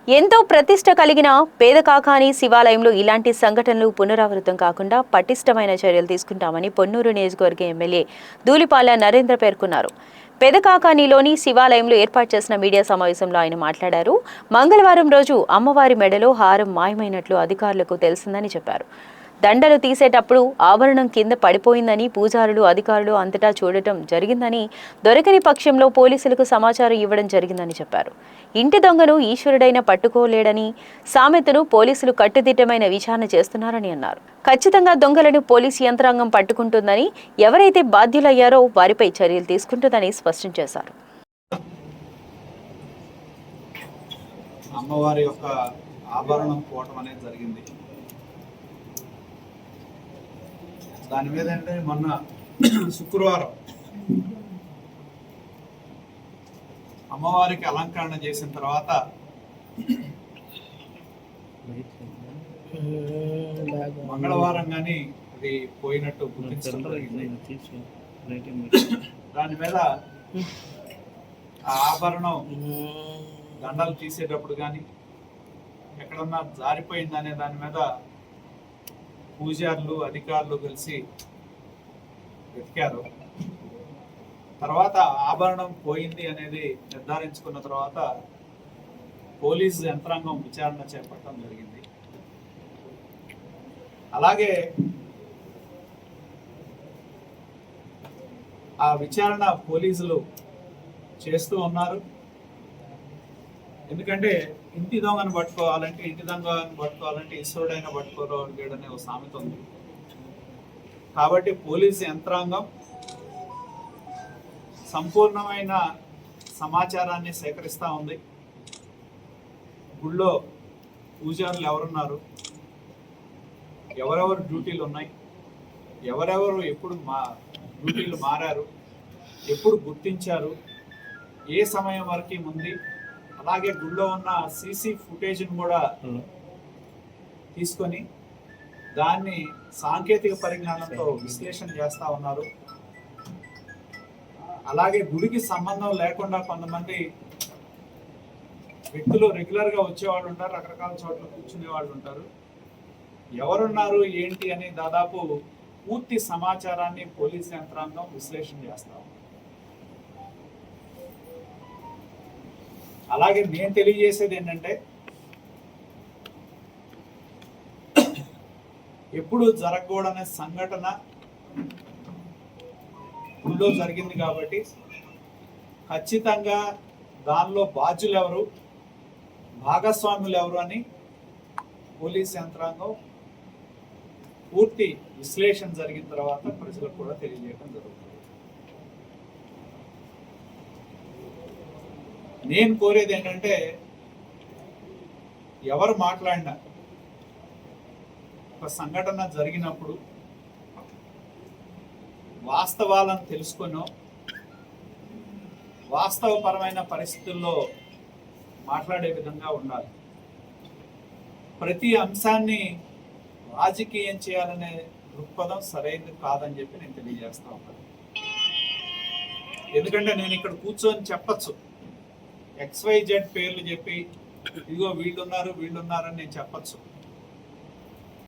ఎంతో ప్రతిష్ట కలిగిన పేదకాకాని శివాలయంలో ఇలాంటి సంఘటనలు పునరావృతం కాకుండా పటిష్టమైన చర్యలు తీసుకుంటామని పొన్నూరు నియోజకవర్గ ఎమ్మెల్యే ధూళిపాల నరేంద్ర పేర్కొన్నారు. పెదకాకానిలోని శివాలయంలో ఏర్పాటు చేసిన మీడియా సమావేశంలో ఆయన మాట్లాడారు. మంగళవారం రోజు అమ్మవారి మెడలో హారం మాయమైనట్లు అధికారులకు తెలిసిందని చెప్పారు. దండలు తీసేటప్పుడు ఆభరణం కింద పడిపోయిందని పూజారులు అధికారులు అంతటా చూడటం జరిగిందని, దొరకని పక్షంలో పోలీసులకు సమాచారం ఇవ్వడం జరిగిందని చెప్పారు. ఇంటి దొంగను ఈశ్వరుడైన పట్టుకోలేడని సామెతను పోలీసులు కట్టుదిట్టమైన విచారణ చేస్తున్నారని అన్నారు. ఖచ్చితంగా దొంగలను పోలీసు యంత్రాంగం పట్టుకుంటుందని, ఎవరైతే బాధ్యులయ్యారో వారిపై చర్యలు తీసుకుంటుందని స్పష్టం చేశారు. అమ్మవారి యొక్క ఆభరణం పోవటం అనేది జరిగింది. దాని మీద అంటే మొన్న శుక్రవారం అమ్మవారికి అలంకరణ చేసిన తర్వాత మంగళవారం కానీ అది పోయినట్టు గుర్తించడం జరిగింది. దాని మీద ఆ ఆభరణం దండలు తీసేటప్పుడు కానీ ఎక్కడన్నా జారిపోయిందనే దాని మీద పూజారులు అధికారులు కలిసి వెతికారు. తర్వాత ఆభరణం పోయింది అనేది నిర్ధారించుకున్న తర్వాత పోలీసు యంత్రాంగం విచారణ చేపట్టడం జరిగింది. అలాగే ఆ విచారణ పోలీసులు చేస్తూ ఉన్నారు. ఎందుకంటే ఇంటి దొంగను పట్టుకోవాలంటే ఈశ్వరుడైనా పట్టుకోలేడనే ఒక సామెత ఉంది. కాబట్టి పోలీసు యంత్రాంగం సంపూర్ణమైన సమాచారాన్ని సేకరిస్తూ ఉంది. గుళ్ళో పూజారులు ఎవరున్నారు, ఎవరెవరు డ్యూటీలు ఉన్నాయి, ఎవరెవరు ఎప్పుడు డ్యూటీలు మారారు, ఎప్పుడు గుర్తించారు, ఏ సమయం వరకు ఉంది, అలాగే గుళ్ళో ఉన్న సీసీ ఫుటేజ్ని కూడా తీసుకొని దాన్ని సాంకేతిక పరిజ్ఞానంతో విశ్లేషణ చేస్తూ ఉన్నారు. అలాగే గుడికి సంబంధం లేకుండా కొంతమంది వ్యక్తులు రెగ్యులర్గా వచ్చేవాళ్ళు ఉంటారు, రకరకాల చోట్ల కూర్చునే వాళ్ళు ఉంటారు. ఎవరున్నారు ఏంటి అని దాదాపు పూర్తి సమాచారాన్ని పోలీస్ యంత్రాంగం విశ్లేషణ చేస్తాం. అలాగే నేను తెలియజేసేది ఏంటంటే, ఎప్పుడు జరగకూడనే సంఘటన గుళ్ళో జరిగింది కాబట్టి ఖచ్చితంగా దానిలో బాధ్యులు ఎవరు, భాగస్వాములు ఎవరు అని పోలీస్ యంత్రాంగం పూర్తి విశ్లేషణ జరిగిన తర్వాత ప్రజలకు కూడా తెలియజేయడం జరుగుతుంది. నేను కోరేది ఏంటంటే, ఎవరు మాట్లాడినా ఒక సంఘటన జరిగినప్పుడు వాస్తవాలను తెలుసుకునో వాస్తవపరమైన పరిస్థితుల్లో మాట్లాడే విధంగా ఉండాలి. ప్రతి అంశాన్ని రాజకీయం చేయాలనే దృక్పథం సరైనది కాదని చెప్పి నేను తెలియజేస్తా ఉన్నాను. ఎందుకంటే నేను ఇక్కడ కూర్చొని చెప్పచ్చు, XYZ పేర్లు చెప్పి ఇదిగో వీళ్ళున్నారని నేను చెప్పచ్చు.